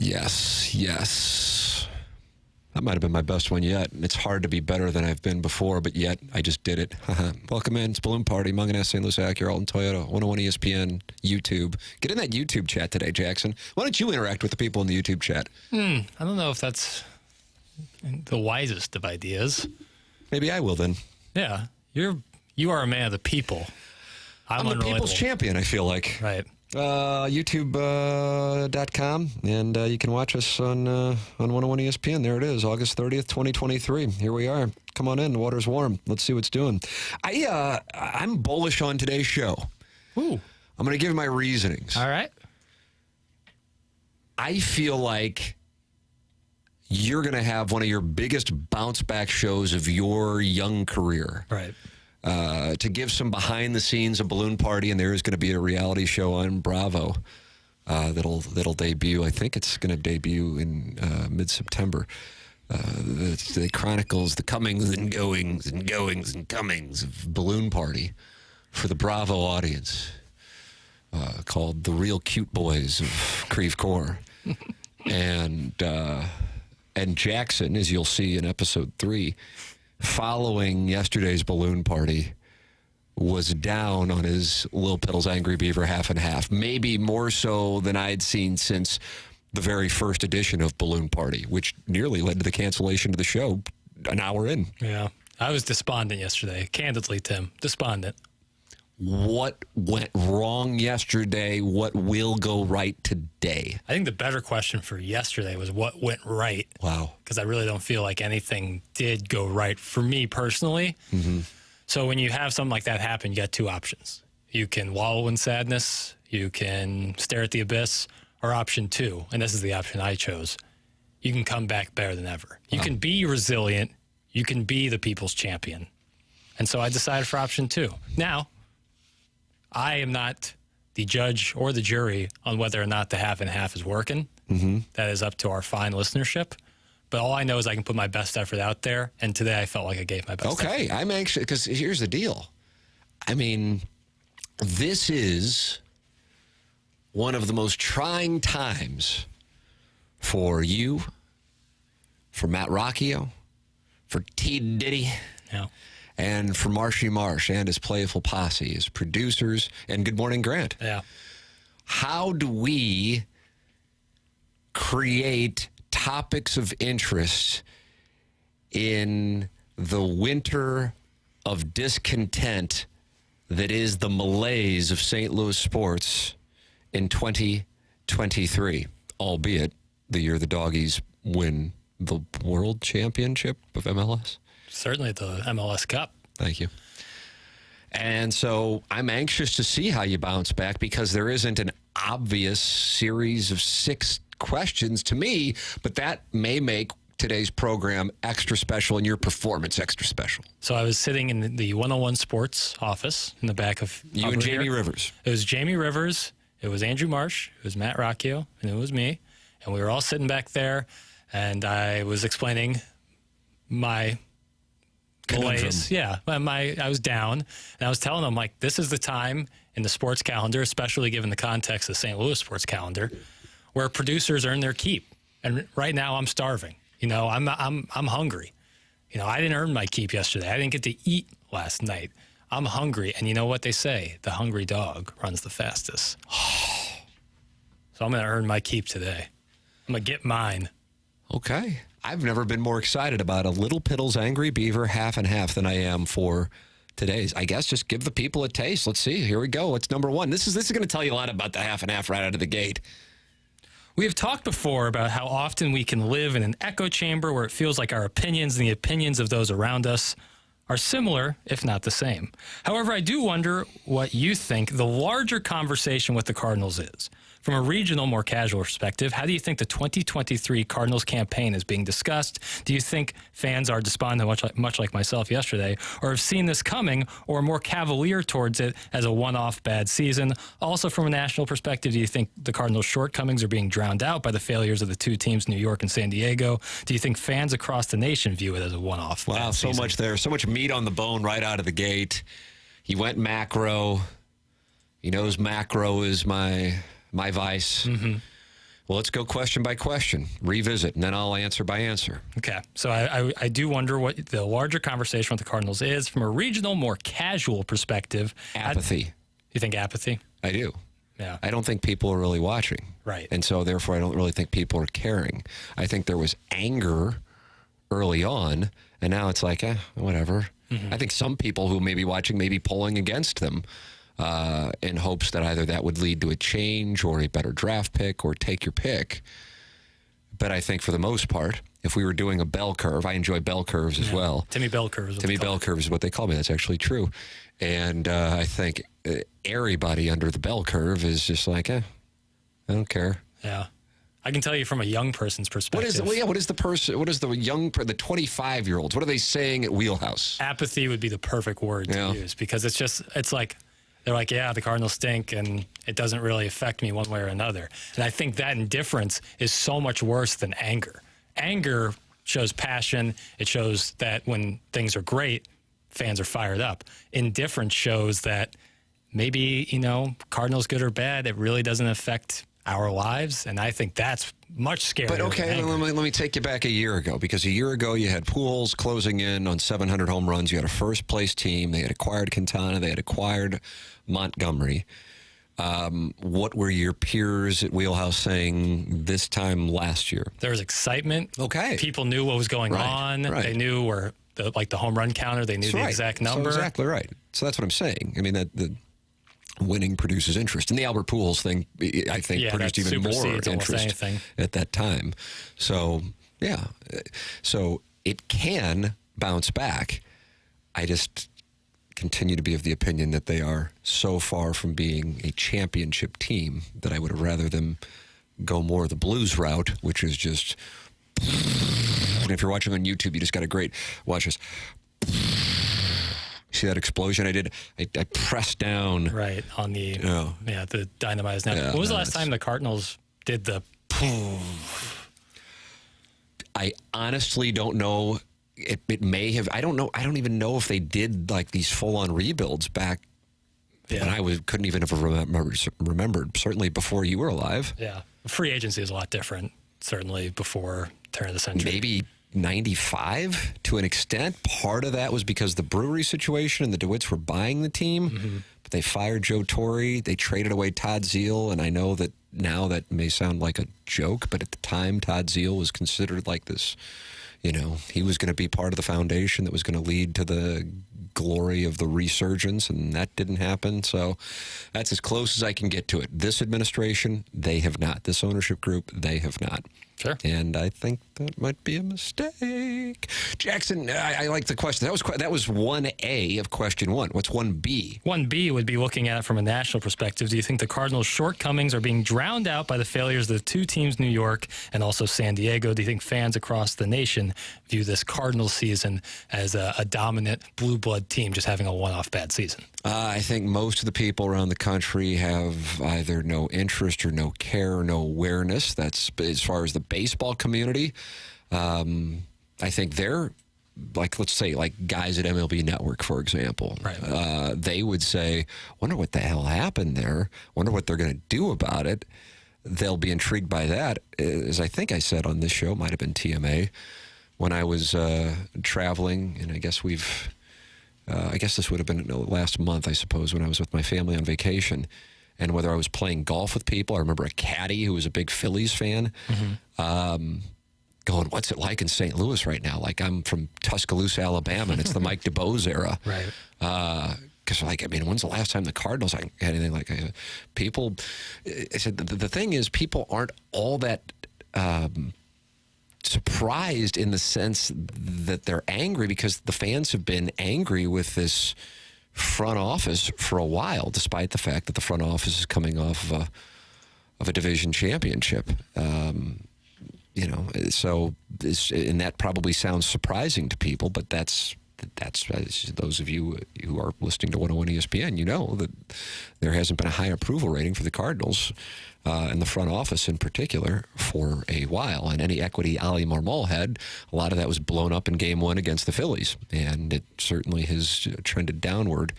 Yes. That might have been my best one yet. And it's hard to be better than I've been before, but yet I just did it. Welcome in. It's Balloon Party. Mungan, St. Louis Acura, Alton Toyota, 101 ESPN, YouTube. Get in that YouTube chat today, Jackson. Why don't you interact with the people in the YouTube chat? I don't know if that's the wisest of ideas. Maybe I will then. Yeah. You are a man of the people. I'm the people's champion, I feel like. Right. YouTube.com, and you can watch us on 101 ESPN. There it is, August 30th, 2023. Here we are. Come on in. The water's warm. Let's see what's doing. I'm bullish on today's show. Ooh. I'm going to give you my reasonings. All right. I feel like you're going to have one of your biggest bounce-back shows of your young career. Right. To give some behind the scenes of Balloon Party, and there is going to be a reality show on Bravo that'll debut. I think it's going to debut in mid-September. It chronicles the comings and goings and goings and comings of Balloon Party for the Bravo audience, called The Real Cute Boys of Creve Coeur. And Jackson, as you'll see in episode 3, following yesterday's Balloon Party, was down on his Lil Piddles Angry Beaver Half and Half, maybe more so than I'd seen since the very first edition of Balloon Party, which nearly led to the cancellation of the show an hour in. Yeah. I was despondent yesterday. Candidly, Tim. Despondent. What went wrong yesterday? What will go right today? I think the better question for yesterday was what went right. Wow. Because I really don't feel like anything did go right for me personally. Mm-hmm. So when you have something like that happen, you got two options. You can wallow in sadness, you can stare at the abyss, or option 2, and this is the option I chose, you can come back better than ever. You can be resilient, you can be the people's champion. And so I decided for option 2. Now, I am not the judge or the jury on whether or not the half and half is working. Mm-hmm. That is up to our fine listenership. But all I know is I can put my best effort out there, and today I felt like I gave my best effort. Okay, I'm anxious, because here's the deal. I mean, this is one of the most trying times for you, for Matt Rocchio, for T. Diddy, Yeah. and for Marshy Marsh and his Playful Posse, his producers, and Good Morning Grant. Yeah. How do we create topics of interest in the winter of discontent that is the malaise of St. Louis sports in 2023, albeit the year the Doggies win the World Championship of MLS? Certainly the MLS Cup. Thank you. And so I'm anxious to see how you bounce back, because there isn't an obvious series of 6 questions to me, but that may make today's program extra special and your performance extra special. So I was sitting in the 101 Sports office in the back of You and Jamie Rivers. It was Jamie Rivers, it was Andrew Marsh, it was Matt Rocchio, and it was me. And we were all sitting back there, and I was explaining my malaise. Yeah, I was down, and I was telling them, like, this is the time in the sports calendar, especially given the context of the St. Louis sports calendar, where producers earn their keep. And right now I'm starving. You know, I'm hungry. You know, I didn't earn my keep yesterday. I didn't get to eat last night. I'm hungry. And you know what they say? The hungry dog runs the fastest. So I'm going to earn my keep today. I'm going to get mine. Okay. I've never been more excited about a Lil Piddles Angry Beaver Half and Half than I am for today's. I guess just give the people a taste. Let's see. Here we go. What's number 1? This is going to tell you a lot about the half and half right out of the gate. We have talked before about how often we can live in an echo chamber where it feels like our opinions and the opinions of those around us are similar, if not the same. However, I do wonder what you think the larger conversation with the Cardinals is. From a regional, more casual perspective, how do you think the 2023 Cardinals campaign is being discussed? Do you think fans are despondent, much like myself yesterday, or have seen this coming, or are more cavalier towards it as a one-off bad season? Also, from a national perspective, do you think the Cardinals' shortcomings are being drowned out by the failures of the 2 teams, New York and San Diego? Do you think fans across the nation view it as a one-off Wow, bad season? So much there. So much meat on the bone right out of the gate. He went macro. He knows macro is my vice. Mm-hmm. Well, let's go question by question, revisit, and then I'll answer by answer. Okay. So I do wonder what the larger conversation with the Cardinals is from a regional, more casual perspective. Apathy. You think apathy? I do. Yeah. I don't think people are really watching. Right. And so, therefore, I don't really think people are caring. I think there was anger early on, and now it's like, whatever. I think some people who may be watching may be polling against them in hopes that either that would lead to a change or a better draft pick or take your pick. But I think for the most part, if we were doing a bell curve, I enjoy bell curves as well. Timmy Bell curves. Timmy Bell curve is what they call me. That's actually true. And I think everybody under the bell curve is just like, I don't care. Yeah. I can tell you from a young person's perspective. What is the 25-year-olds, what are they saying at Wheelhouse? Apathy would be the perfect word to use, because it's like, they're like, yeah, the Cardinals stink and it doesn't really affect me one way or another. And I think that indifference is so much worse than anger. Anger shows passion. It shows that when things are great, fans are fired up. Indifference shows that maybe, Cardinals good or bad, it really doesn't affect our lives. And I think that's much scarier. But okay, than anger. let me take you back a year ago, because a year ago you had Pujols closing in on 700 home runs. You had a first-place team. They had acquired Quintana. They had acquired Montgomery. What were your peers at Wheelhouse saying this time last year? There was excitement. Okay. People knew what was going on. Right. They knew where the home run counter. They knew the exact number. So exactly right. So that's what I'm saying. I mean, that the winning produces interest. And the Albert Pujols thing, I think, produced even more interest at that time. So, yeah. So it can bounce back. I just continue to be of the opinion that they are so far from being a championship team that I would have rather them go more the Blues route, which is just... And if you're watching on YouTube, you just got a great... Watch this. See that explosion I did? I pressed down. Right, on the the dynamite is now. Yeah, when was the last time the Cardinals did the... I honestly don't know. It may have... I don't know. I don't even know if they did like these full-on rebuilds back when I couldn't even have remembered. Certainly before you were alive. Yeah. Free agency is a lot different, certainly before turn of the century. Maybe 95 to an extent. Part of that was because the brewery situation and the DeWitts were buying the team, but they fired Joe Torre. They traded away Todd Zeal, and I know that now that may sound like a joke, but at the time Todd Zeal was considered like this, he was going to be part of the foundation that was going to lead to the glory of the resurgence, and that didn't happen. So that's as close as I can get to it. This administration, they have not. This ownership group, they have not. Sure. And I think that might be a mistake. Jackson, I like the question. That was 1A of question 1. What's 1B? 1B would be looking at it from a national perspective. Do you think the Cardinals' shortcomings are being drowned out by the failures of the two teams, New York and also San Diego? Do you think fans across the nation view this Cardinals season as a dominant blue blood team just having a one-off bad season? I think most of the people around the country have either no interest or no care or no awareness. That's as far as the baseball community. I think they're, let's say, guys at MLB Network, for example. Right. They would say, wonder what the hell happened there. Wonder what they're going to do about it. They'll be intrigued by that. As I think I said on this show, might have been TMA, when I was traveling, and I guess this would have been last month, I suppose, when I was with my family on vacation, and whether I was playing golf with people. I remember a caddy who was a big Phillies fan going, what's it like in St. Louis right now? Like, I'm from Tuscaloosa, Alabama, and it's the Mike DeBose era. Right. Because, when's the last time the Cardinals had anything like people? I said, the thing is, people aren't all that surprised in the sense that they're angry, because the fans have been angry with this front office for a while, despite the fact that the front office is coming off of a division championship. So and that probably sounds surprising to people, but that's those of you who are listening to 101 ESPN, you know that there hasn't been a high approval rating for the Cardinals and the front office in particular for a while. And any equity Ali Marmol had, a lot of that was blown up in Game 1 against the Phillies, and it certainly has trended downward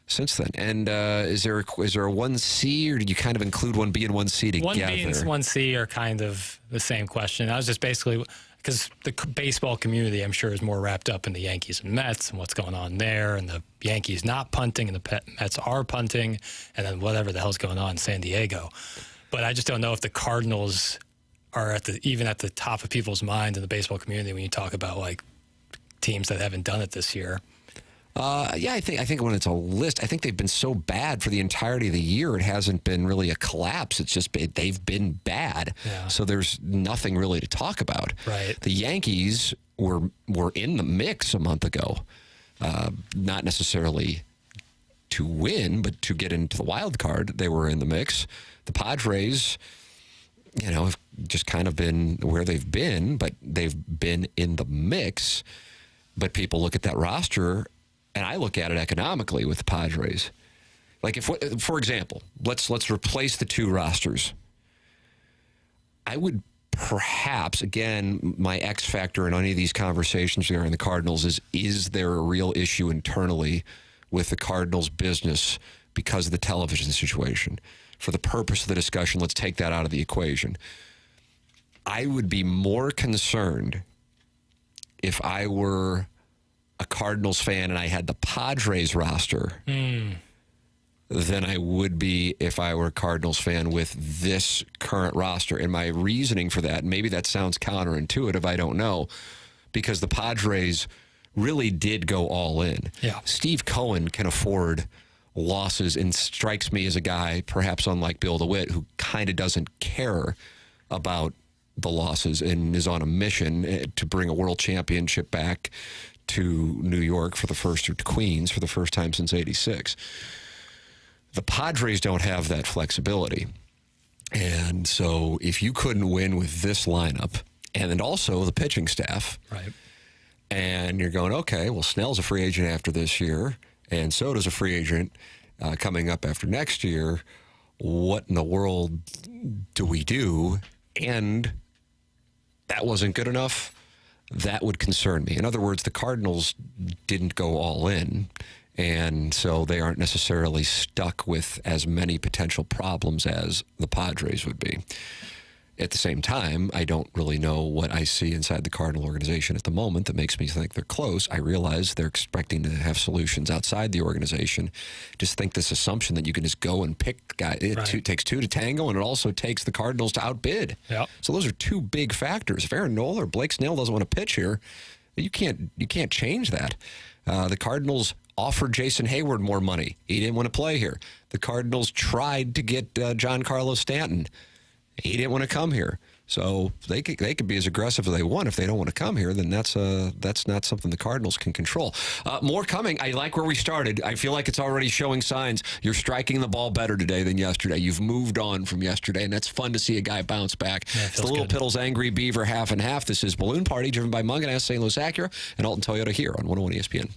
since then. And is there a 1C, or did you kind of include 1B and 1C together? 1B and 1C are kind of the same question. I was just basically, because the baseball community, I'm sure, is more wrapped up in the Yankees and Mets and what's going on there, and the Yankees not punting and the Mets are punting, and then whatever the hell's going on in San Diego. But I just don't know if the Cardinals are even at the top of people's minds in the baseball community when you talk about like teams that haven't done it this year. Yeah, I think when it's a list, I think they've been so bad for the entirety of the year. It hasn't been really a collapse. It's just they've been bad. Yeah. So there's nothing really to talk about. Right. The Yankees were in the mix a month ago, not necessarily to win, but to get into the wild card. They were in the mix. The Padres, have just kind of been where they've been, but they've been in the mix. But people look at that roster, and I look at it economically with the Padres. Like, for example, let's replace the two rosters. I would perhaps, again, my X factor in any of these conversations regarding the Cardinals is there a real issue internally with the Cardinals business because of the television situation? For the purpose of the discussion, let's take that out of the equation. I would be more concerned if I were a Cardinals fan and I had the Padres roster than I would be if I were a Cardinals fan with this current roster. And my reasoning for that, maybe that sounds counterintuitive, I don't know, because the Padres really did go all in. Yeah. Steve Cohen can afford losses and strikes me as a guy, perhaps unlike Bill DeWitt, who kind of doesn't care about the losses and is on a mission to bring a world championship back to New York or to Queens for the first time since '86. The Padres don't have that flexibility. And so if you couldn't win with this lineup, and then also the pitching staff, right, and you're going, okay, well, Snell's a free agent after this year, and Soto's a free agent coming up after next year, what in the world do we do? And that wasn't good enough. That would concern me. In other words, the Cardinals didn't go all in, and so they aren't necessarily stuck with as many potential problems as the Padres would be. At the same time, I don't really know what I see inside the Cardinal organization at the moment that makes me think they're close. I realize they're expecting to have solutions outside the organization. Just think this assumption that you can just go and pick guys. It takes two to tango, and it also takes the Cardinals to outbid. Yep. So those are two big factors. If Aaron Nola or Blake Snell doesn't want to pitch here, you can't change that. The Cardinals offered Jason Hayward more money. He didn't want to play here. The Cardinals tried to get Giancarlo Stanton. He didn't want to come here. So they could be as aggressive as they want. If they don't want to come here, then that's not something the Cardinals can control. More coming. I like where we started. I feel like it's already showing signs. You're striking the ball better today than yesterday. You've moved on from yesterday, and that's fun to see a guy bounce back. Yeah, it's the Lil Piddles Angry Beaver Half and Half. This is Balloon Party, driven by Munganess, St. Louis Acura, and Alton Toyota here on 101 ESPN.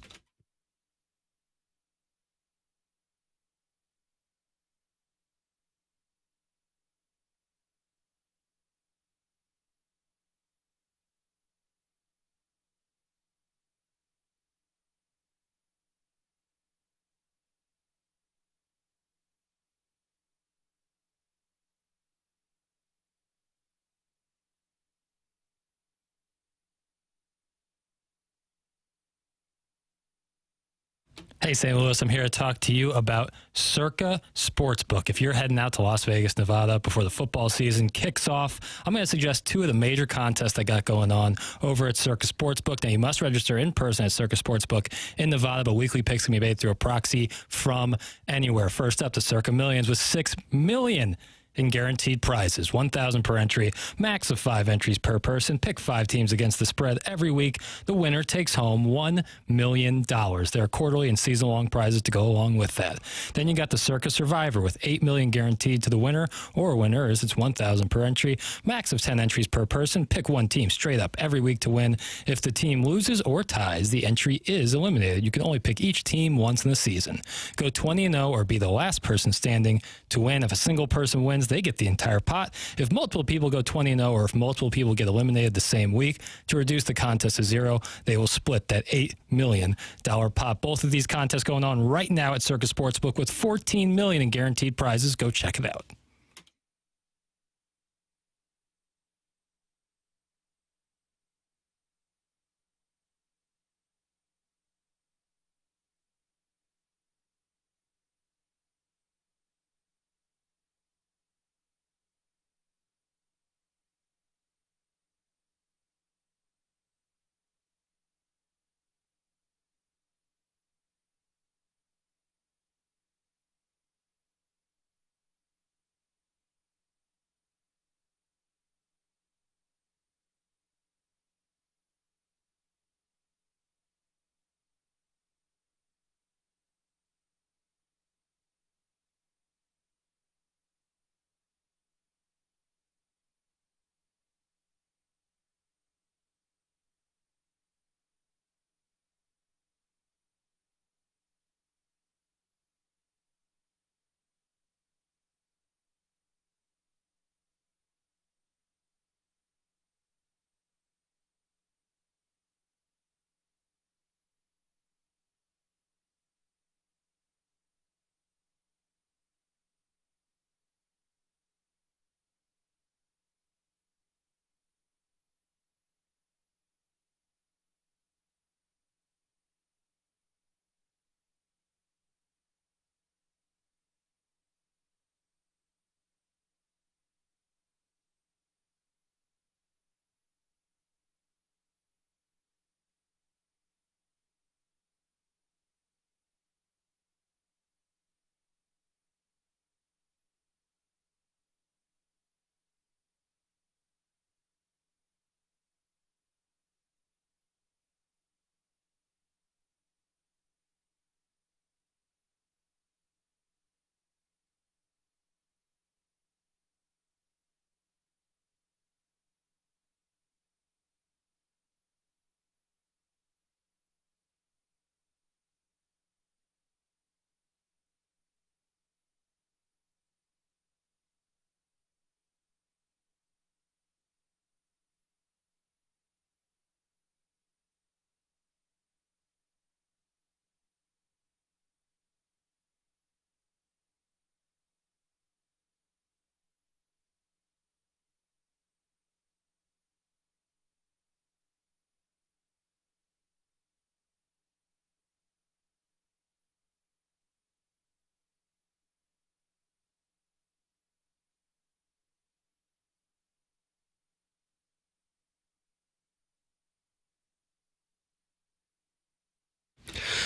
Hey, St. Louis, I'm here to talk to you about Circa Sportsbook. If you're heading out to Las Vegas, Nevada before the football season kicks off, I'm going to suggest two of the major contests I got going on over at Circa Sportsbook. Now, you must register in person at Circa Sportsbook in Nevada, but weekly picks can be made through a proxy from anywhere. First up, the Circa Millions with $6 million in guaranteed prizes, $1,000 per entry, max of 5 entries per person. Pick 5 teams against the spread every week. The winner takes home $1 million. There are quarterly and season-long prizes to go along with that. Then you got the Circa Survivor with $8 million guaranteed to the winner or winners. It's $1,000 per entry, max of 10 entries per person. Pick one team straight up every week to win. If the team loses or ties, the entry is eliminated. You can only pick each team once in the season. Go 20-0 or be the last person standing to win. If a single person wins, they get the entire pot. If multiple people go 20-0, or if multiple people get eliminated the same week, to reduce the contest to zero, they will split that $8 million pot. Both of these contests going on right now at Circus Sportsbook with $14 million in guaranteed prizes. Go check it out.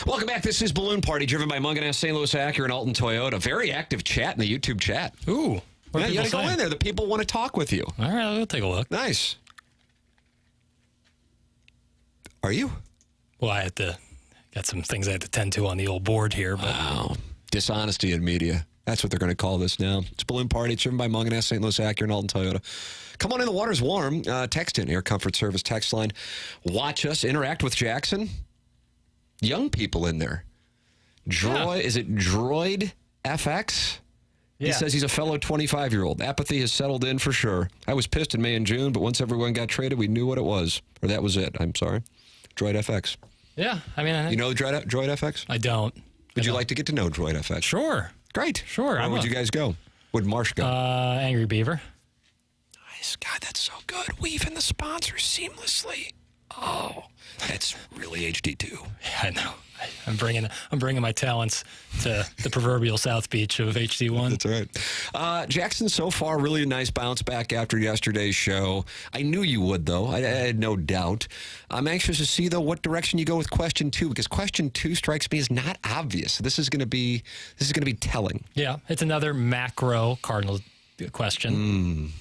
Welcome back. This is Balloon Party, driven by Munganess, St. Louis Acura, and Alton Toyota. Very active chat in the YouTube chat. Ooh. Yeah, you got to go in there. The people want to talk with you. All right, we'll take a look. Nice. Are you? Well, got some things I had to tend to on the old board here. But. Wow. Dishonesty in media. That's what they're going to call this now. It's Balloon Party. It's driven by Munganess, St. Louis Acura, and Alton Toyota. Come on in. The water's warm. Text in. Air Comfort Service text line. Watch us. Interact with Jackson. Young people in there. Is it Droid FX? Yeah. He says he's a fellow 25-year-old. Apathy has settled in for sure. I was pissed in May and June, but once everyone got traded, we knew what it was. Or that was it. I'm sorry. Droid FX. Yeah, I mean... You know Droid FX? I don't. Would you like to get to know Droid FX? Sure. Great. Sure. Where would you guys go? Would Marsh go? Angry Beaver. Nice. God, that's so good. Weave in the sponsors seamlessly. Oh, that's really HD too. Yeah, I know. I'm bringing my talents to the proverbial South Beach of HD1. That's right. Jackson, so far, really nice bounce back after yesterday's show. I knew you would, though. I had no doubt. I'm anxious to see, though, what direction you go with question 2, because question 2 strikes me as not obvious. This is going to be telling. Yeah, it's another macro Cardinals question.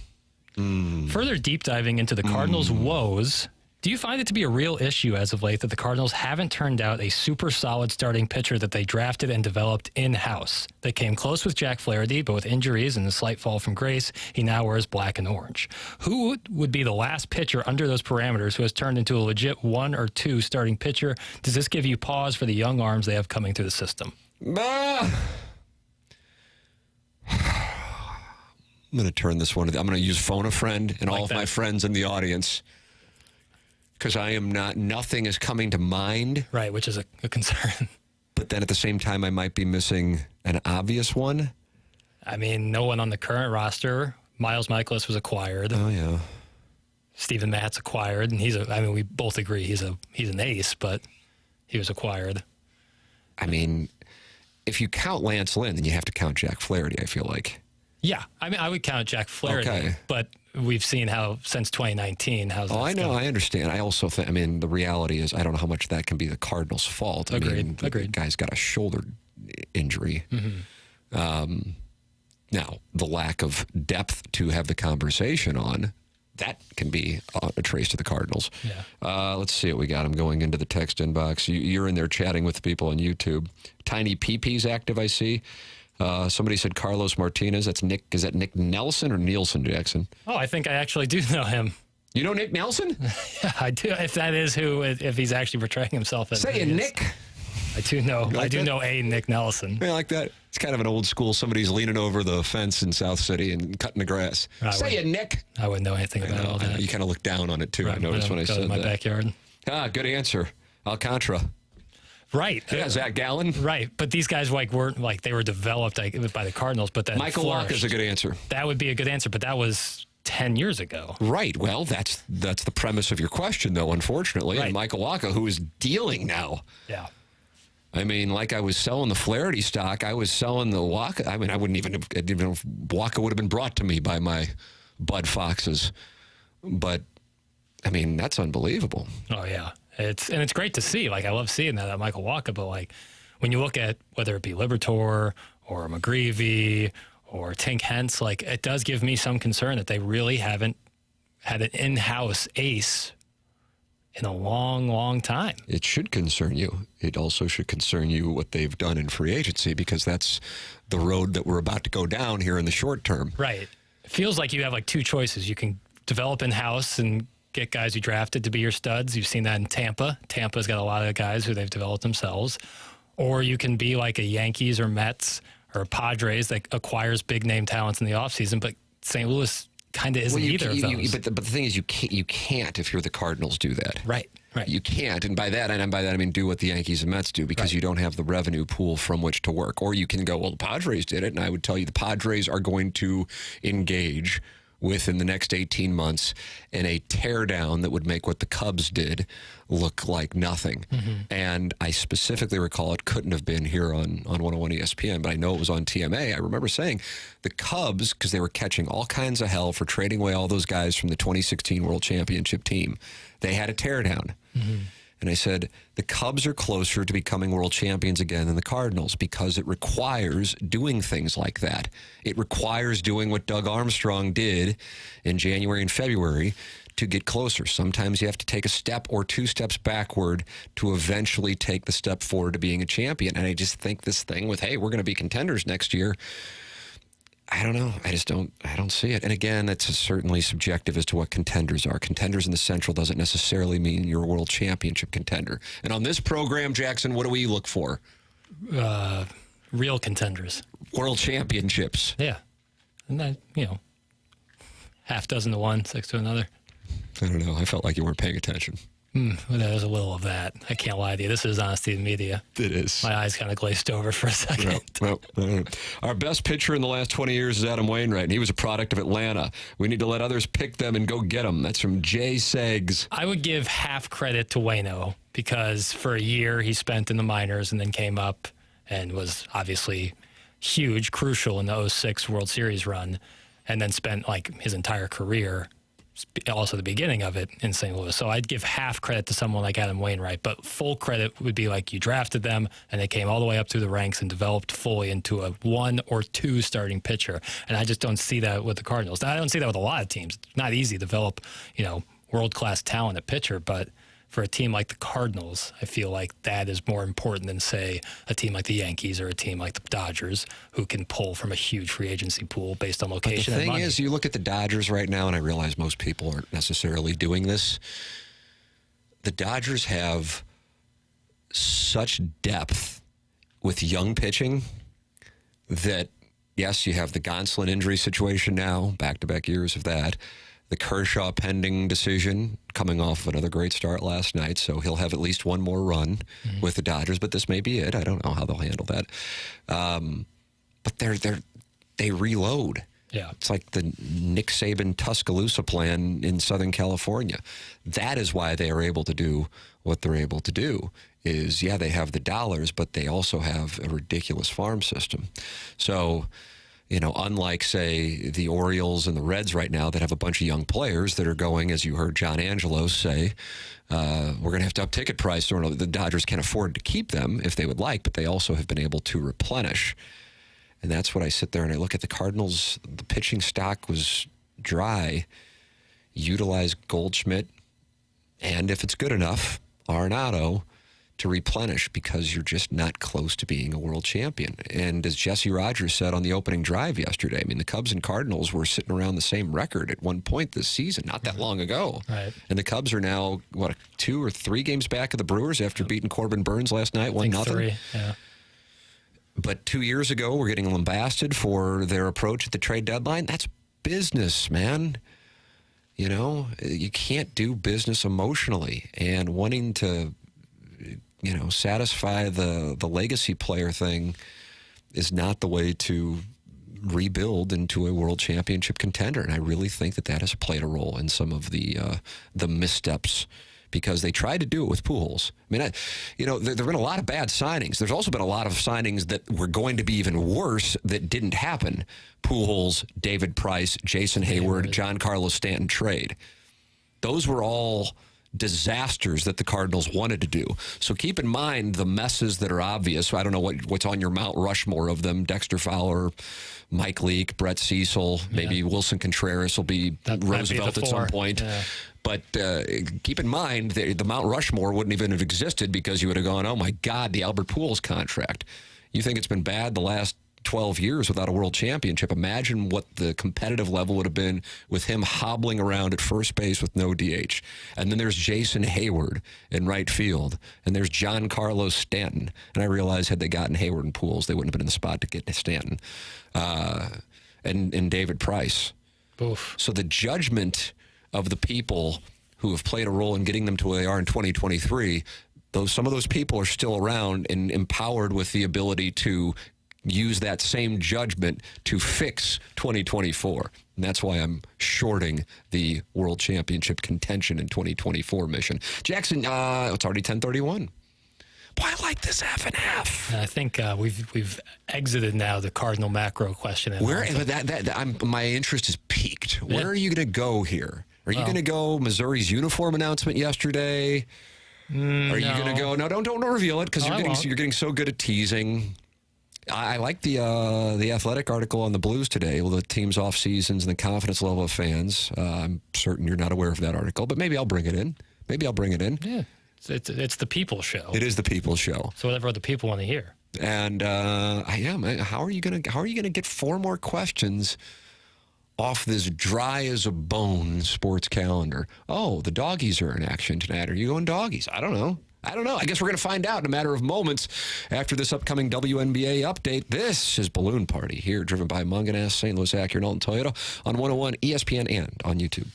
Further deep diving into the Cardinals' woes. Do you find it to be a real issue as of late that the Cardinals haven't turned out a super solid starting pitcher that they drafted and developed in-house? They came close with Jack Flaherty, but with injuries and a slight fall from grace, he now wears black and orange. Who would be the last pitcher under those parameters who has turned into a legit 1 or 2 starting pitcher? Does this give you pause for the young arms they have coming through the system? I'm going to turn this one. I'm going to use phone a friend and all of my friends in the audience because nothing is coming to mind. Right, which is a concern. But then at the same time, I might be missing an obvious one. I mean, no one on the current roster. Miles Michaelis was acquired. Oh, yeah. Stephen Matt's acquired, and we both agree he's an ace, but he was acquired. I mean, if you count Lance Lynn, then you have to count Jack Flaherty, I feel like. Yeah, I mean, I would count Jack Flaherty, okay. But we've seen how since 2019, how's that I know, I understand. I also think, the reality is I don't know how much that can be the Cardinals' fault. Agreed. The guy's got a shoulder injury. Mm-hmm. Now, the lack of depth to have the conversation on, that can be a trace to the Cardinals. Yeah. Let's see what we got. I'm going into the text inbox. You're in there chatting with the people on YouTube. Tiny PP's active, I see. Somebody said Carlos Martinez. That's Nick. Is that Nick Nelson or Nielsen, Jackson? Oh, I think I actually do know him. You know Nick Nelson? Yeah, I do. If that is if he's actually portraying himself as Say a Nick. I do know. Like I do that? know a Nick Nelson. I like that. It's kind of an old school. Somebody's leaning over the fence in South City and cutting the grass. Say a Nick. I wouldn't know anything about all that. You kind of look down on it too. Right, I noticed when I said my that. backyard. Good answer. Alcantara. Right. Yeah, Zach Gallen. Right. But these guys weren't they were developed by the Cardinals, but then Michael Wacha is a good answer. That would be a good answer, but that was 10 years ago. Right. Well, that's the premise of your question, though, unfortunately. Right. And Michael Wacha, who is dealing now. Yeah. I mean, like I was selling the Flaherty stock, I was selling the Wacha. I mean, I didn't even know if Wacha would have been brought to me by my Bud Foxes. But, I mean, that's unbelievable. Oh, yeah. It's great to see. Like, I love seeing that Michael Wacha, but, like, when you look at whether it be Liberatore or McGreevy or Tink Hence, like, it does give me some concern that they really haven't had an in-house ace in a long, long time. It should concern you. It also should concern you what they've done in free agency because that's the road that we're about to go down here in the short term. Right. It feels like you have like two choices. You can develop in-house and get guys you drafted to be your studs. You've seen that in Tampa. Tampa's got a lot of guys who they've developed themselves. Or you can be like a Yankees or Mets or Padres that acquires big-name talents in the offseason, but St. Louis kind of isn't either of those. But the thing is, you can't if you're the Cardinals do that. Right. You can't, and by that I mean do what the Yankees and Mets do because you don't have the revenue pool from which to work. Or you can go, well, the Padres did it, and I would tell you the Padres are going to engage within the next 18 months in a teardown that would make what the Cubs did look like nothing. Mm-hmm. And I specifically recall it couldn't have been here on 101 ESPN, but I know it was on TMA. I remember saying the Cubs, because they were catching all kinds of hell for trading away all those guys from the 2016 World Championship team, they had a teardown. Mm-hmm. And I said, the Cubs are closer to becoming world champions again than the Cardinals because it requires doing things like that. It requires doing what Doug Armstrong did in January and February to get closer. Sometimes you have to take a step or two steps backward to eventually take the step forward to being a champion. And I just think this thing with, hey, we're going to be contenders next year, I don't know. I don't see it. And again, that's certainly subjective as to what contenders are. Contenders in the Central doesn't necessarily mean you're a world championship contender. And on this program, Jackson, what do we look for? Real contenders. World championships. Yeah. And that, half dozen to one, six to another. I don't know. I felt like you weren't paying attention. Well, there's a little of that. I can't lie to you. This is honesty in media. It is. My eyes kind of glazed over for a second. Well, our best pitcher in the last 20 years is Adam Wainwright, and he was a product of Atlanta. We need to let others pick them and go get them. That's from Jay Seggs. I would give half credit to Waino because for a year he spent in the minors and then came up and was obviously huge, crucial in the 06 World Series run, and then spent like his entire career, also the beginning of it, in St. Louis. So I'd give half credit to someone like Adam Wainwright, but full credit would be like you drafted them and they came all the way up through the ranks and developed fully into a 1 or 2 starting pitcher. And I just don't see that with the Cardinals. I don't see that with a lot of teams. It's not easy to develop, world-class talent at pitcher, but for a team like the Cardinals, I feel like that is more important than, say, a team like the Yankees or a team like the Dodgers, who can pull from a huge free agency pool based on location and money. The thing is, you look at the Dodgers right now, and I realize most people aren't necessarily doing this. The Dodgers have such depth with young pitching that, Yes, you have the Gonsolin injury situation now, back-to-back years of that. The Kershaw pending decision coming off of another great start last night, so he'll have at least one more run with the Dodgers, but this may be it. I don't know how they'll handle that. But they reload. Yeah. It's like the Nick Saban Tuscaloosa plan in Southern California. That is why they are able to do what they're able to do. Is, yeah, they have the dollars, but they also have a ridiculous farm system. So, you know, unlike, say, the Orioles and the Reds right now that have a bunch of young players that are going, as you heard John Angelos say, we're going to have to up ticket price, or the Dodgers can't afford to keep them if they would like, but they also have been able to replenish. And that's what I sit there and I look at the Cardinals. The pitching stock was dry. Utilize Goldschmidt, and if it's good enough, Arenado, to replenish, because you're just not close to being a world champion. And as Jesse Rogers said on the opening drive yesterday, I mean, the Cubs and Cardinals were sitting around the same record at one point this season, not that long ago. Right. And the Cubs are now, 2 or 3 games back of the Brewers after beating Corbin Burns last night, 1-0. 3, yeah. But 2 years ago, we're getting lambasted for their approach at the trade deadline. That's business, man. You know, you can't do business emotionally. And wanting to, you know, satisfy the legacy player thing is not the way to rebuild into a world championship contender. And I really think that has played a role in some of the missteps, because they tried to do it with Pujols. I mean, there have been a lot of bad signings. There's also been a lot of signings that were going to be even worse that didn't happen. Pujols, David Price, Jason Hayward, Giancarlo Stanton trade. Those were all disasters that the Cardinals wanted to do. So keep in mind the messes that are obvious. I don't know what's on your Mount Rushmore of them. Dexter Fowler, Mike Leake, Brett Cecil, maybe Wilson Contreras will be Roosevelt at some point. Yeah. But keep in mind the Mount Rushmore wouldn't even have existed because you would have gone, oh my God, the Albert Pujols contract. You think it's been bad the last 12 years without a world championship. Imagine what the competitive level would have been with him hobbling around at first base with no DH. And then there's Jason Hayward in right field. And there's Giancarlo Stanton. And I realize had they gotten Hayward and Pujols, they wouldn't have been in the spot to get Stanton. And David Price. Oof. So the judgment of the people who have played a role in getting them to where they are in 2023, some of those people are still around and empowered with the ability to use that same judgment to fix 2024. And that's why I'm shorting the World Championship contention in 2024 mission. Jackson, it's already 10:31. Boy, I like this half and half. I think we've exited now the Cardinal macro question. My interest is piqued. Yeah. Where are you going to go here? Are you going to go Missouri's uniform announcement yesterday? Are you going to go? No, don't reveal it, because you're getting so good at teasing. I like the Athletic article on the Blues today, well, the team's off seasons and the confidence level of fans. I'm certain you're not aware of that article, but maybe I'll bring it in. Yeah, it's the people show. It is the people show. So whatever the people want to hear. And how are you gonna get 4 more questions off this dry as a bone sports calendar? Oh, the doggies are in action tonight. Are you going doggies? I don't know. I guess we're going to find out in a matter of moments after this upcoming WNBA update. This is Balloon Party here, driven by Munganess, St. Louis Acura, Alton Toyota on 101 ESPN and on YouTube.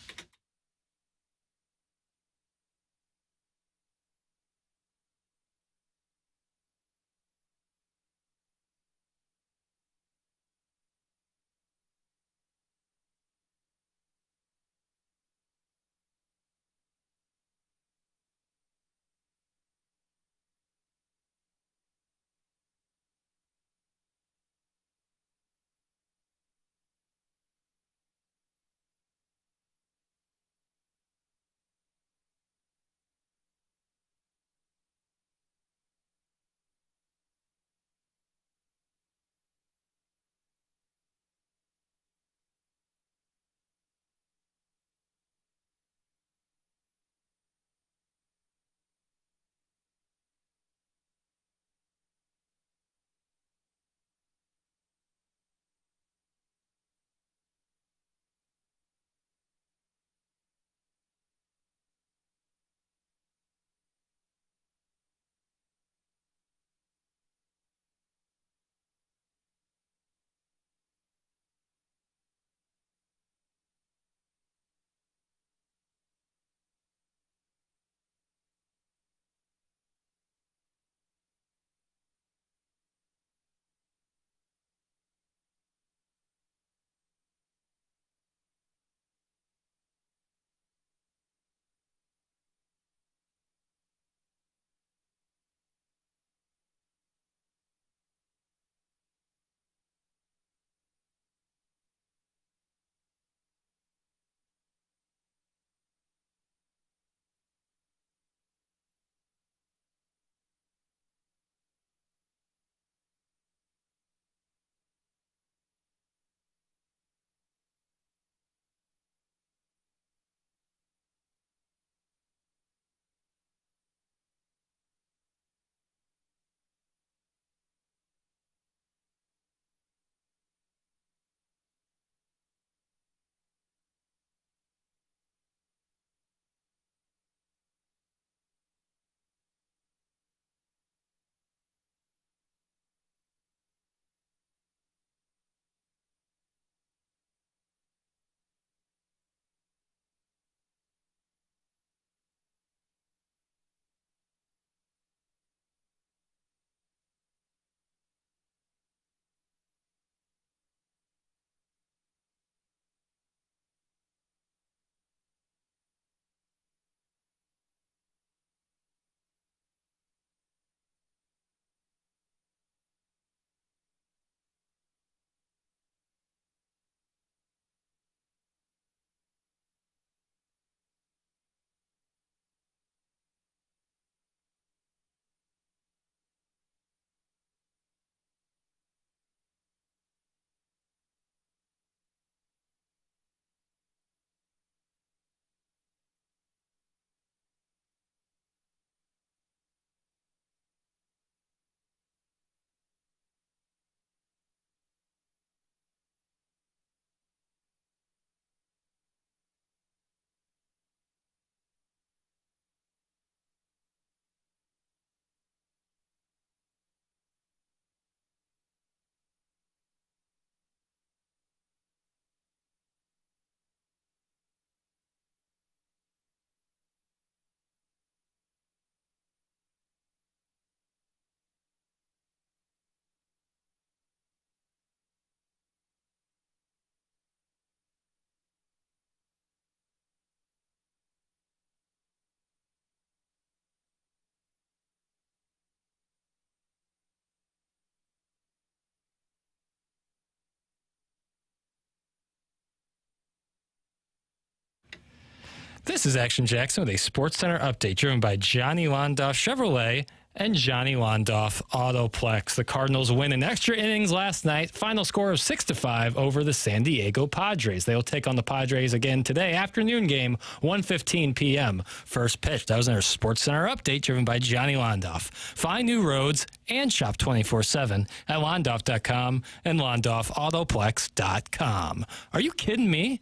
This is Action Jackson with a Sports Center update driven by Johnny Londoff Chevrolet and Johnny Londoff Autoplex. The Cardinals win in extra innings last night. Final score of 6-5 over the San Diego Padres. They will take on the Padres again today. Afternoon game, 1:15 p.m. First pitch. That was our Sports Center update driven by Johnny Londoff. Find new roads and shop 24/7 at londoff.com and londoffautoplex.com. Are you kidding me?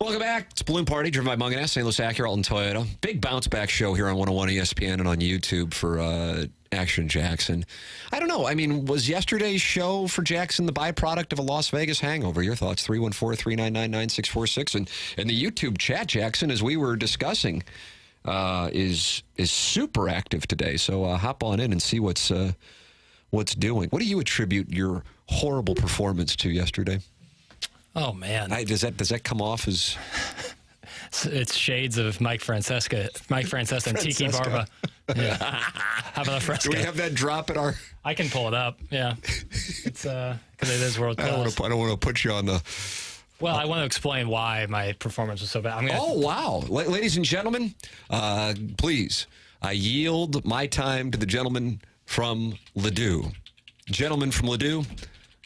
Welcome back. It's Balloon Party, driven by Munganess, St. Louis Acura, Alton Toyota. Big bounce back show here on 101 ESPN and on YouTube for Action Jackson. I don't know. I mean, was yesterday's show for Jackson the byproduct of a Las Vegas hangover? Your thoughts, 314-399-9646. And the YouTube chat, Jackson, as we were discussing, is super active today. So hop on in and see what's doing. What do you attribute your horrible performance to yesterday? Oh, man. Does that come off as... It's shades of Mike Francesa and Tiki Barba. Yeah. How about a Fresca? Do we have that drop at our... I can pull it up, yeah. It's because it is world class. I don't want to put you on the... Well, I want to explain why my performance was so bad. Oh, wow. Ladies and gentlemen, please, I yield my time to the gentleman from Ladue. Gentleman from Ladue,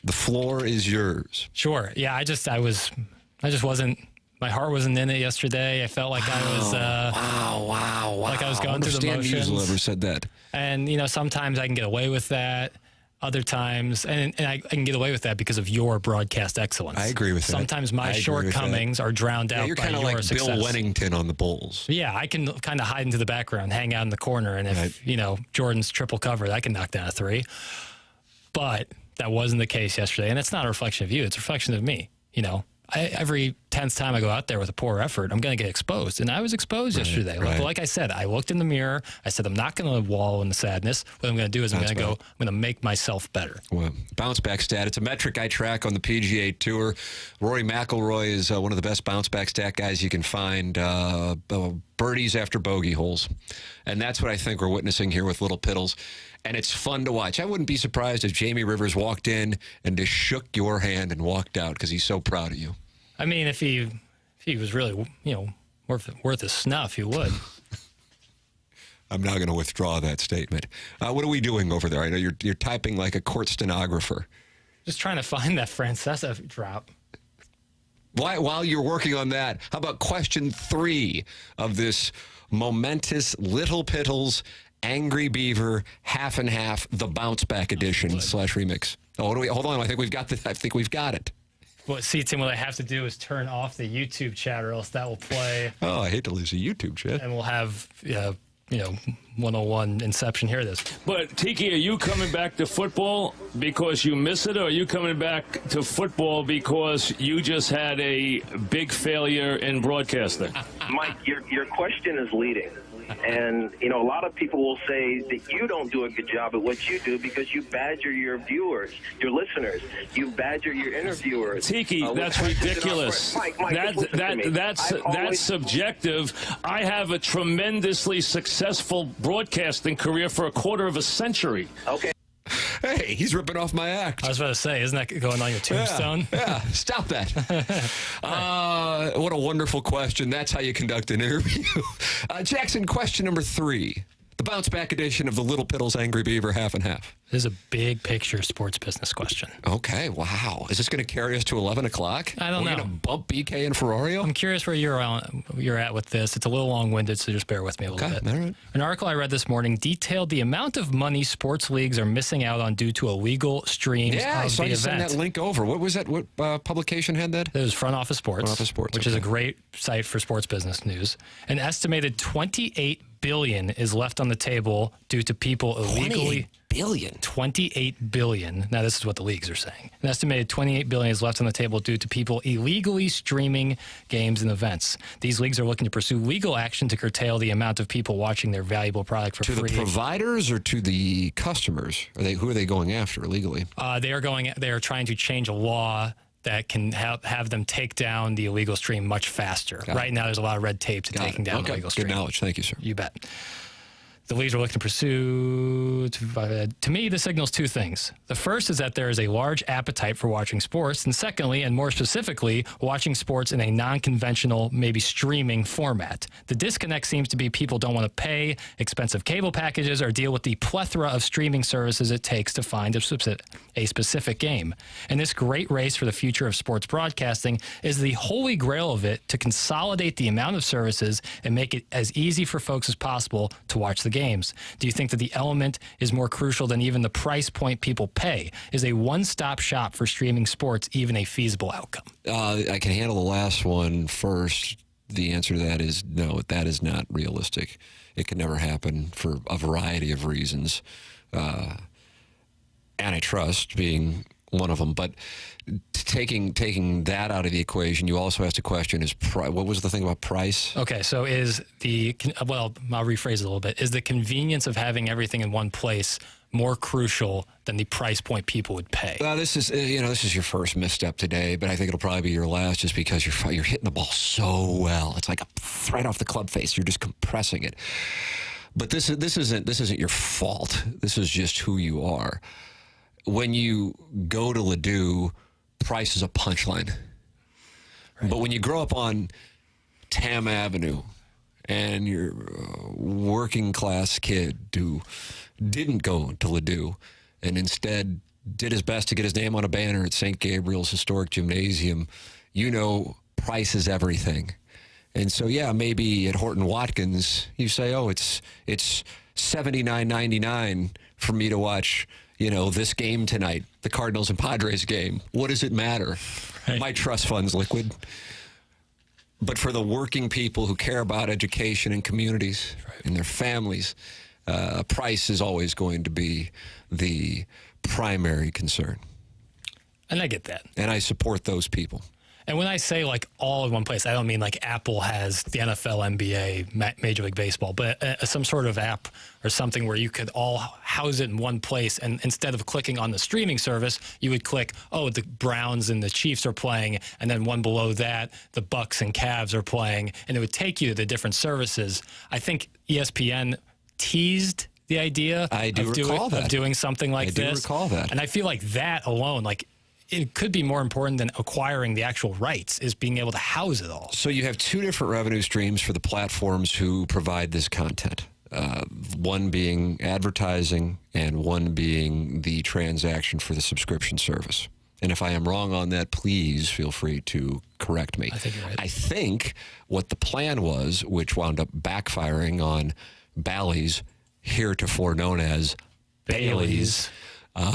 the floor is yours. Sure. Yeah, I just wasn't... My heart wasn't in it yesterday. I felt like I was... Wow. Like I was going through the motions. Musial ever said that. And, sometimes I can get away with that. Other times, and I can get away with that because of your broadcast excellence. I agree with that. Sometimes my shortcomings are drowned out you're by your kind of like success. Bill Wennington on the Bulls. Yeah, I can kind of hide into the background, hang out in the corner, and if, Jordan's triple covered, I can knock down a three. But that wasn't the case yesterday, and it's not a reflection of you. It's a reflection of me. Every 10th time I go out there with a poor effort, I'm going to get exposed. And I was exposed yesterday. Right. Like I said, I looked in the mirror. I said, I'm not going to wallow in the sadness. What I'm going to do is I'm going to make myself better. Well, bounce back stat. It's a metric I track on the PGA Tour. Rory McIlroy is one of the best bounce back stat guys you can find. Birdies after bogey holes. And that's what I think we're witnessing here with Lil Piddles. And it's fun to watch. I wouldn't be surprised if Jamie Rivers walked in and just shook your hand and walked out because he's so proud of you. I mean, if he was really, worth his snuff, he would. I'm now going to withdraw that statement. What are we doing over there? I know you're typing like a court stenographer. Just trying to find that Francesa drop. While you're working on that, how about question 3 of this momentous Lil Piddles Angry Beaver Half and Half, the Bounce Back Edition / remix? Oh, hold on. I think we've got it. Well, see, Tim, what I have to do is turn off the YouTube chat, or else that will play. Oh, I hate to lose a YouTube chat. And we'll have, 101 Inception. Here it is. But, Tiki, are you coming back to football because you miss it, or are you coming back to football because you just had a big failure in broadcasting? Mike, your question is leading. And, a lot of people will say that you don't do a good job at what you do because you badger your viewers, your listeners. You badger your interviewers. Tiki, that's ridiculous. Mike, that's subjective. I have a tremendously successful broadcasting career for a quarter of a century. Okay. Hey, he's ripping off my act. I was about to say, isn't that going on your tombstone? Yeah, stop that. What a wonderful question. That's how you conduct an interview. Jackson, question number 3. The bounce back edition of the Lil Piddles Angry Beaver Half and Half. This is a big picture sports business question. Okay, wow. Is this going to carry us to 11 o'clock? I don't know. We're going to bump BK and Ferrario? I'm curious where you're at with this. It's a little long-winded, so just bear with me a little bit. All right. An article I read this morning detailed the amount of money sports leagues are missing out on due to illegal streams of the event. Yeah, I saw you send that link over. What was that? What publication had that? It was Front Office Sports. Front Office Sports, which is a great site for sports business news. An estimated $28 billion is left on the table due to people illegally... $28 billion. Now, this is what the leagues are saying. An estimated $28 billion is left on the table due to people illegally streaming games and events. These leagues are looking to pursue legal action to curtail the amount of people watching their valuable product for free. To the providers or to the customers? Who are they going after illegally? They are trying to change a law that can have them take down the illegal stream much faster. Right now, there's a lot of red tape to taking down the illegal stream. Good knowledge. Thank you, sir. You bet. the leagues are looking to pursue. To me, this signals two things. The first is that there is a large appetite for watching sports. And secondly, and more specifically, watching sports in a non-conventional, maybe streaming format. The disconnect seems to be people don't want to pay expensive cable packages or deal with the plethora of streaming services it takes to find a specific game. And this great race for the future of sports broadcasting is the holy grail of it to consolidate the amount of services and make it as easy for folks as possible to watch the games. Do you think that the element is more crucial than even the price point people pay? Is a one-stop shop for streaming sports even a feasible outcome? I can handle the last one first. The answer to that is no, that is not realistic. It can never happen for a variety of reasons. Antitrust being one of them. But taking that out of the equation, you also asked a question, what was the thing about price? Okay, so I'll rephrase it a little bit. Is the convenience of having everything in one place more crucial than the price point people would pay? This is your first misstep today, but I think it'll probably be your last just because you're hitting the ball so well. It's like right off the club face. You're just compressing it. But this isn't your fault. This is just who you are. When you go to Ladue, price is a punchline. Right. But when you grow up on Tam Avenue and you're a working class kid who didn't go to Ladue and instead did his best to get his name on a banner at St. Gabriel's Historic Gymnasium, price is everything. And so, maybe at Horton Watkins, you say, it's $79.99 for me to watch, this game tonight, the Cardinals and Padres game. What does it matter? Right. My trust fund's liquid. But for the working people who care about education and communities and their families, price is always going to be the primary concern. And I get that. And I support those people. And when I say all in one place, I don't mean Apple has the NFL, NBA, Major League Baseball, but some sort of app or something where you could all house it in one place. And instead of clicking on the streaming service, you would click, the Browns and the Chiefs are playing. And then one below that, the Bucks and Cavs are playing. And it would take you to the different services. I think ESPN teased the idea of doing something like this. I do recall that. And I feel like that alone, it could be more important than acquiring the actual rights, is being able to house it all. So you have two different revenue streams for the platforms who provide this content. One being advertising and one being the transaction for the subscription service. And if I am wrong on that, please feel free to correct me. I think you're right. I think what the plan was, which wound up backfiring on Bally's, heretofore known as Bailey's,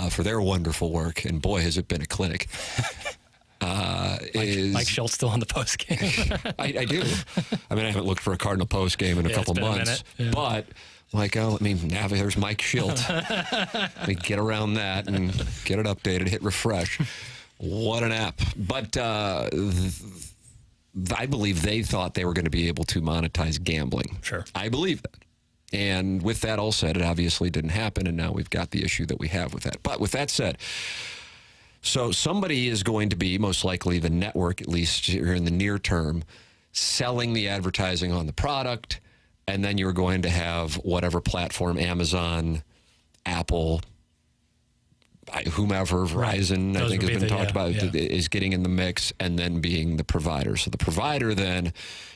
for their wonderful work, and boy, has it been a clinic. Mike Schultz still on the post game. I do. I haven't looked for a Cardinal post game in a couple months, but there's Mike Schultz. Let me get around that and get it updated, hit refresh. What an app. But I believe they thought they were going to be able to monetize gambling. Sure. I believe that. And with that all said, it obviously didn't happen, and now we've got the issue that we have with that. But with that said, so somebody is going to be, most likely the network, at least here in the near term, selling the advertising on the product, and then you're going to have whatever platform, Amazon, Apple, whomever, Verizon, I think has been talked about, is getting in the mix, and then being the provider. So the provider then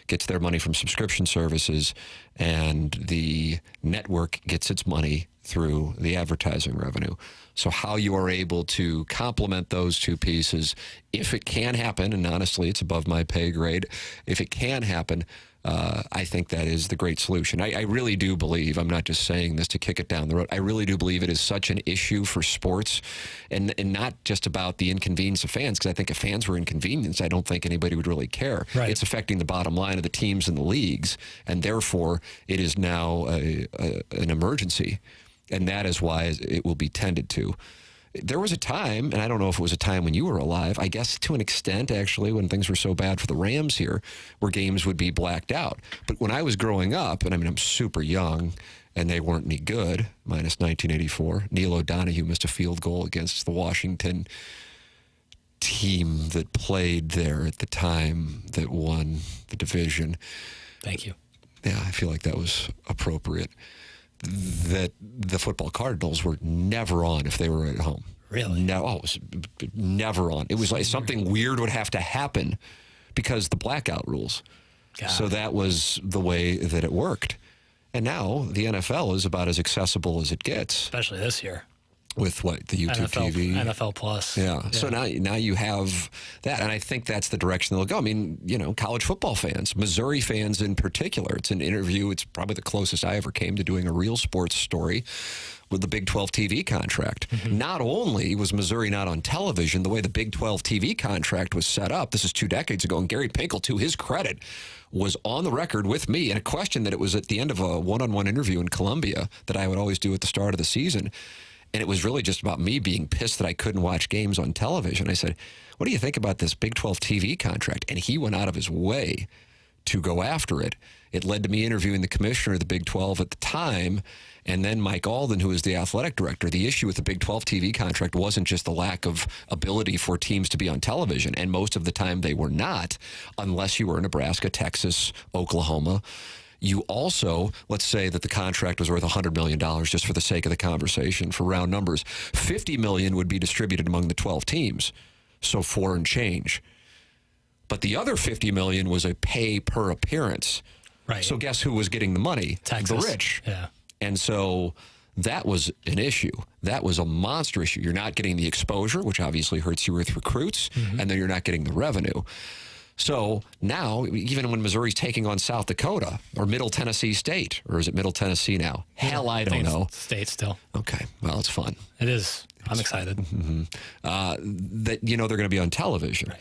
gets their money from subscription services, and the network gets its money through the advertising revenue. So how you are able to complement those two pieces, if it can happen, and honestly, it's above my pay grade, if it can happen, I think that is the great solution. I really do believe, I'm not just saying this to kick it down the road, I really do believe it is such an issue for sports, and not just about the inconvenience of fans, because I think if fans were inconvenienced, I don't think anybody would really care. Right. It's affecting the bottom line of the teams and the leagues, and therefore it is now an emergency, and that is why it will be tended to. There was a time, and I don't know if it was a time when you were alive, I guess to an extent, actually, when things were so bad for the Rams here, where games would be blacked out. But when I was growing up, and I'm super young, and they weren't any good, minus 1984, Neil O'Donoghue missed a field goal against the Washington team that played there at the time that won the division. Thank you. Yeah, I feel like that was appropriate. that the football Cardinals were never on if they were at home. Really? No, it was never on. It was like something weird would have to happen because the blackout rules. God. So that was the way that it worked. And now the NFL is about as accessible as it gets. Especially this year. With what, the YouTube TV? NFL Plus. Yeah. So now you have that, and I think that's the direction they'll go. I mean, college football fans, Missouri fans in particular. It's an interview. It's probably the closest I ever came to doing a real sports story with the Big 12 TV contract. Mm-hmm. Not only was Missouri not on television, the way the Big 12 TV contract was set up, this is 2 decades ago, and Gary Pinkel, to his credit, was on the record with me in a question that it was at the end of a one-on-one interview in Columbia that I would always do at the start of the season. And it was really just about me being pissed that I couldn't watch games on television. I said, what do you think about this Big 12 TV contract? And he went out of his way to go after it. It led to me interviewing the commissioner of the Big 12 at the time, and then Mike Alden, who is the athletic director. The issue with the Big 12 TV contract wasn't just the lack of ability for teams to be on television, and most of the time they were not, unless you were Nebraska, Texas, Oklahoma. You also, let's say that the contract was worth $100 million, just for the sake of the conversation, for round numbers. $50 million would be distributed among the 12 teams, so 4 and change. But the other $50 million was a pay per appearance. Right. So guess who was getting the money? Texas. The rich. Yeah. And so that was an issue. That was a monster issue. You're not getting the exposure, which obviously hurts you with recruits, and then you're not getting the revenue. So now, even when Missouri's taking on South Dakota or Middle Tennessee State, or is it Middle Tennessee now? Hell, I don't know. State still. Okay, well, it's fun. It is. I'm excited. Mm-hmm. That they're going to be on television, right,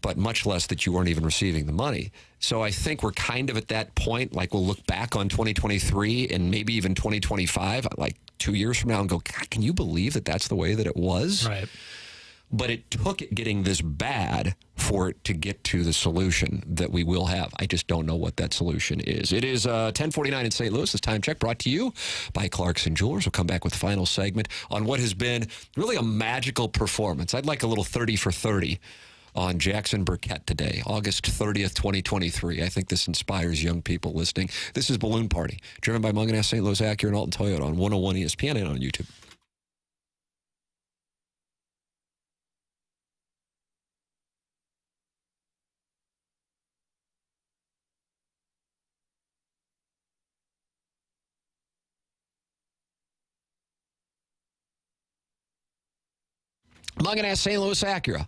but much less that you weren't even receiving the money. So I think we're kind of at that point. Like, we'll look back on 2023 and maybe even 2025, like 2 years from now, and go, God, can you believe that that's the way that it was? Right. But it took it getting this bad for it to get to the solution that we will have. I just don't know what that solution is. It is 10:49 in St. Louis. This time check brought to you by Clarkson Jewelers. We'll come back with the final segment on what has been really a magical performance. I'd like a little 30 for 30 on Jackson Burkett today, August 30th, 2023. I think this inspires young people listening. This is Balloon Party, driven by Munganess St. Louis Acura and Alton Toyota on 101 ESPN and on YouTube. Munganess St. Louis Acura,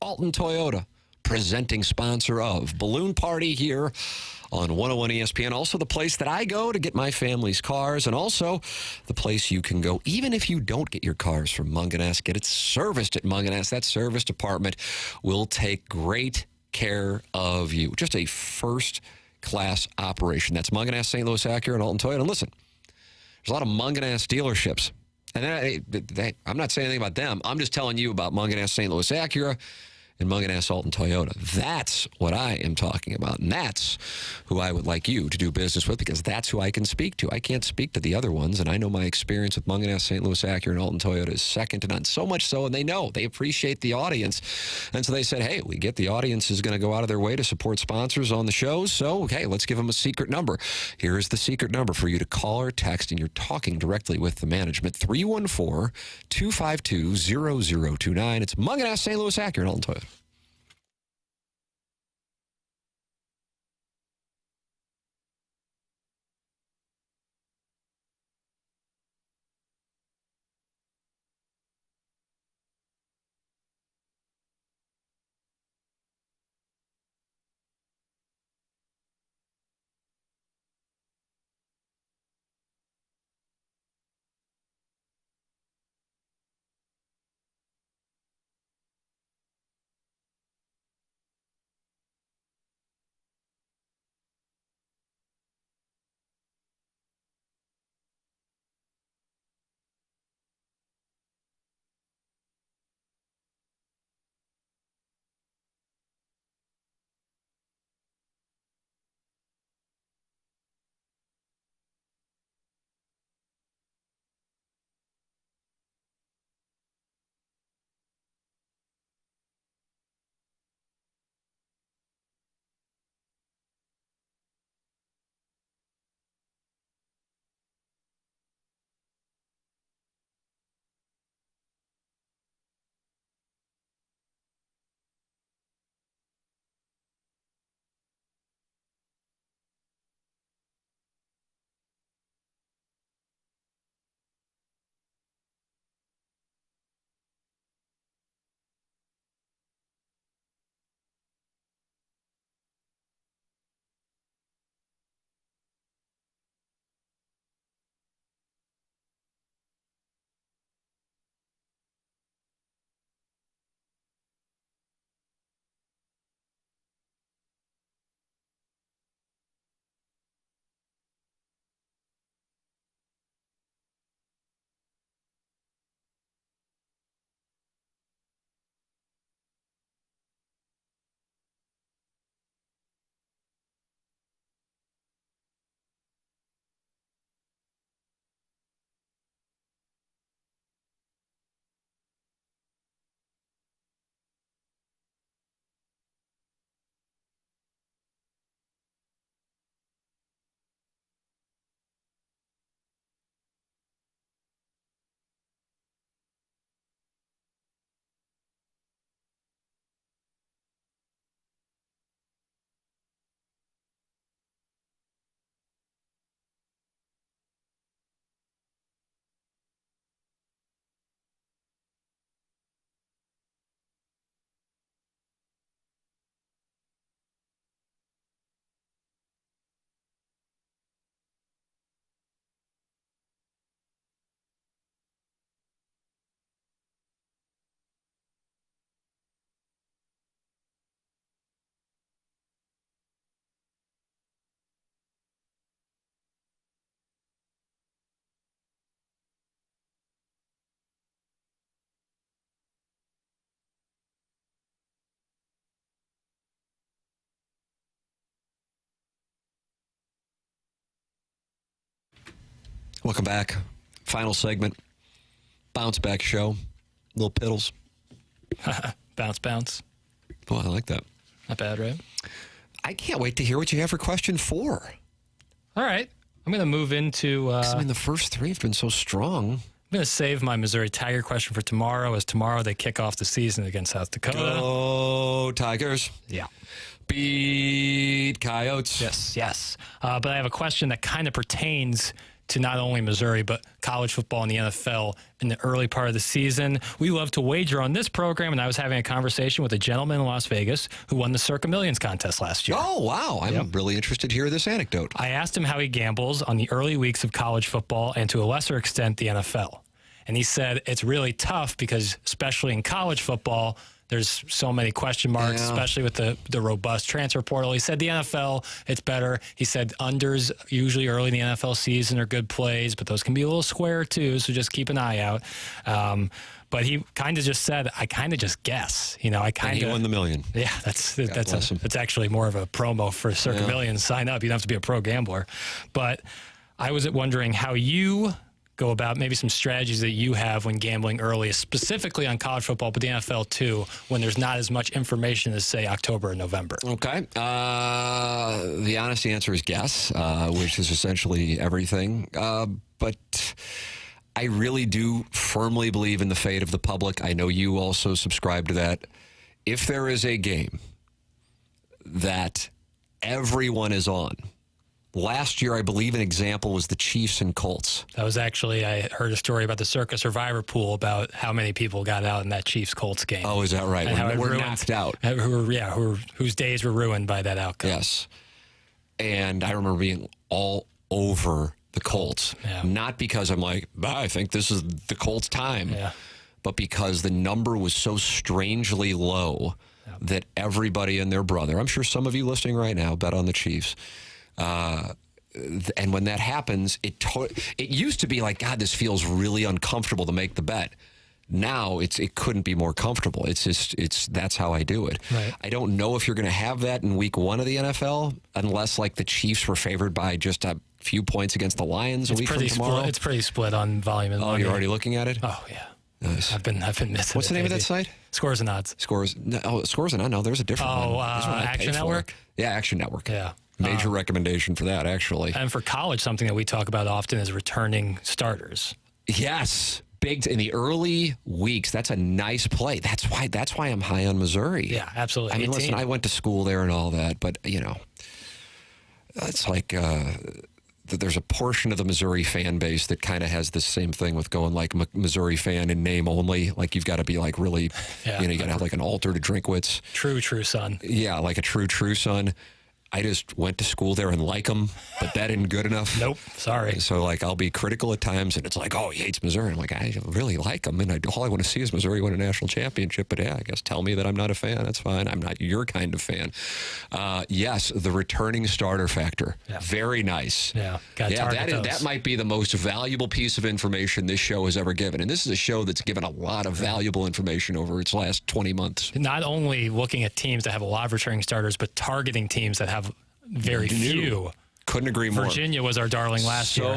Alton Toyota, presenting sponsor of Balloon Party here on 101 ESPN. Also the place that I go to get my family's cars, and also the place you can go even if you don't get your cars from Munganess. Get it serviced at Munganess. That service department will take great care of you. Just a first-class operation. That's Munganess St. Louis Acura and Alton Toyota. And listen, there's a lot of Munganess dealerships. And I'm not saying anything about them. I'm just telling you about Munganess St. Louis Acura and Munganess Alton Toyota. That's what I am talking about. And that's who I would like you to do business with, because that's who I can speak to. I can't speak to the other ones, and I know my experience with Munganess St. Louis Acura and Alton Toyota is second to none. So much so, and they know. They appreciate the audience. And so they said, hey, we get the audience is going to go out of their way to support sponsors on the shows. So, okay, let's give them a secret number. Here is the secret number for you to call or text, and you're talking directly with the management. 314-252-0029. It's Munganess St. Louis Acura and Alton Toyota. Welcome back. Final segment. Bounce back show. Lil Piddles. Bounce. Well, I like that. Not bad, right? I can't wait to hear what you have for question 4. All right. I'm going to move into... 'Cause, I mean, the first 3 have been so strong. I'm going to save my Missouri Tiger question for tomorrow, as tomorrow they kick off the season against South Dakota. Go Tigers. Yeah. Beat Coyotes. Yes. But I have a question that kind of pertains to not only Missouri, but college football and the NFL in the early part of the season. We love to wager on this program, and I was having a conversation with a gentleman in Las Vegas who won the Circa Millions contest last year. Oh, wow. I'm really interested to hear this anecdote. I asked him how he gambles on the early weeks of college football and to a lesser extent the NFL. And he said it's really tough because, especially in college football, there's so many question marks, especially with the robust transfer portal. He said the NFL, it's better. He said unders usually early in the NFL season are good plays, but those can be a little square too, so just keep an eye out. But he kind of just said, I kind of just guess. You know, I kind of... He won the million. Yeah, that's actually more of a promo for Circa Millions. Sign up. You don't have to be a pro gambler. But I was wondering how you go about maybe some strategies that you have when gambling early, specifically on college football, but the NFL too, when there's not as much information as, say, October and November. Okay. The honest answer is guess, which is essentially everything. But I really do firmly believe in the fate of the public. I know you also subscribe to that. If there is a game that everyone is on, last year, I believe an example was the Chiefs and Colts. That was actually, I heard a story about the Circa Survivor Pool about how many people got out in that Chiefs-Colts game. Oh, is that right? And how it we're ruined, knocked out. Whose days were ruined by that outcome. Yes. And I remember being all over the Colts. Yeah. Not because I'm like, I think this is the Colts' time, but because the number was so strangely low that everybody and their brother, I'm sure some of you listening right now, bet on the Chiefs. And when that happens, it used to be like, God, this feels really uncomfortable to make the bet. Now it couldn't be more comfortable. That's how I do it. Right. I don't know if you're going to have that in week 1 of the NFL, unless like the Chiefs were favored by just a few points against the Lions a week from tomorrow. It's pretty split on volume and money. You're already looking at it? Oh yeah. Nice. I've been missing. What's the name of that site? Scores and Odds. Scores and Odds. No, there's a different one. There's one I Action paid for. Network. Yeah, Action Network. Yeah. Major recommendation for that, actually. And for college, something that we talk about often is returning starters. Yes, big in the early weeks. That's a nice play. That's why I'm high on Missouri. Yeah, absolutely. I mean, listen, I went to school there and all that, but you know, it's like there's a portion of the Missouri fan base that kind of has the same thing with going like Missouri fan in name only. Like you've got to be like really, you got to have like an altar to Drinkwitz. True son. Yeah, like a true son. I just went to school there and like him, but that isn't good enough. Nope, sorry. So, like, I'll be critical at times, and it's like, oh, he hates Missouri. I'm like, I really like him, and all I want to see is Missouri win a national championship. But, yeah, I guess tell me that I'm not a fan. That's fine. I'm not your kind of fan. Yes, the returning starter factor. Yeah. Very nice. Yeah, that might be the most valuable piece of information this show has ever given. And this is a show that's given a lot of valuable information over its last 20 months. Not only looking at teams that have a lot of returning starters, but targeting teams that have very few. Couldn't agree more. Virginia was our darling last year.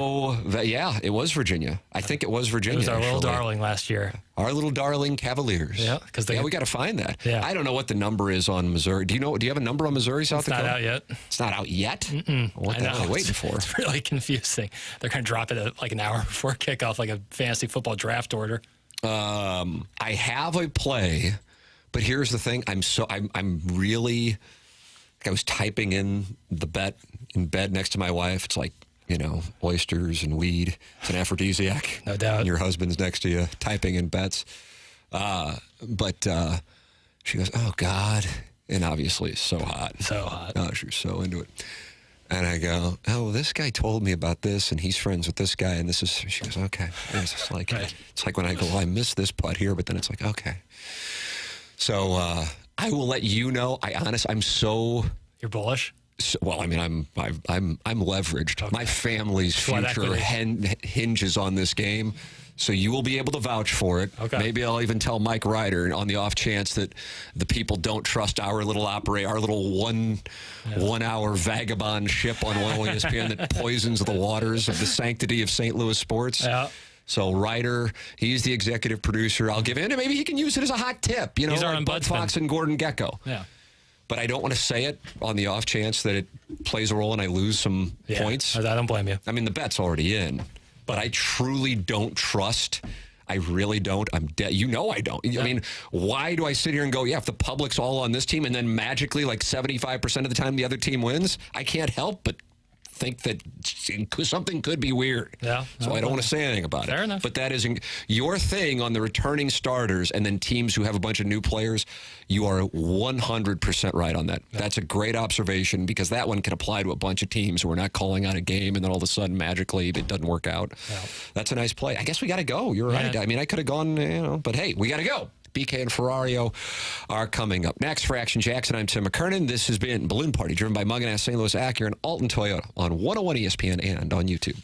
Yeah, it was Virginia. I think it was Virginia. It was our little darling last year. Our little darling Cavaliers. Yeah, we got to find that. Yeah. I don't know what the number is on Missouri. Do you have a number on Missouri, South Dakota? It's not out yet. It's not out yet? What the hell are they waiting for? It's really confusing. They're going to drop it at like an hour before kickoff, like a fantasy football draft order. I have a play, but here's the thing. I'm really... I was typing in the bet in bed next to my wife. It's like, oysters and weed. It's an aphrodisiac. No doubt. And your husband's next to you typing in bets. But she goes, oh, God. And obviously it's so hot. So hot. Oh, she was so into it. And I go, oh, this guy told me about this, and he's friends with this guy, and this is... She goes, okay. And it's like, It's like when I go, well, I missed this putt here, but then it's like, okay. So... I will let you know. I'm so... You're bullish? Well, I mean, I'm leveraged. Okay. My family's future hinges on this game. So you will be able to vouch for it. Okay. Maybe I'll even tell Mike Ryder on the off chance that the people don't trust our little one hour vagabond ship on 101 ESPN that poisons the waters of the sanctity of St. Louis sports. Yeah. So Ryder, he's the executive producer. I'll give in, and maybe he can use it as a hot tip. You know, He's our like Bud Fox and Gordon Gekko. Yeah. But I don't want to say it on the off chance that it plays a role and I lose some points. I don't blame you. I mean, the bet's already in. But I truly don't trust. I really don't. I'm dead. You know I don't. I mean, why do I sit here and go, if the public's all on this team and then magically like 75% of the time the other team wins? I can't help but think that something could be weird. Yeah. So I don't want to say anything about it. Fair enough. But that is your thing on the returning starters and then teams who have a bunch of new players. You are 100% right on that. Yeah. That's a great observation because that one can apply to a bunch of teams who are not calling out a game and then all of a sudden magically it doesn't work out. Yeah. That's a nice play. I guess we got to go. You're right. I mean, I could have gone, but hey, we got to go. BK and Ferrario are coming up. Next for Action Jackson, I'm Tim McKernan. This has been Balloon Party, driven by Mug & Ass St. Louis Acura and Alton Toyota on 101 ESPN and on YouTube.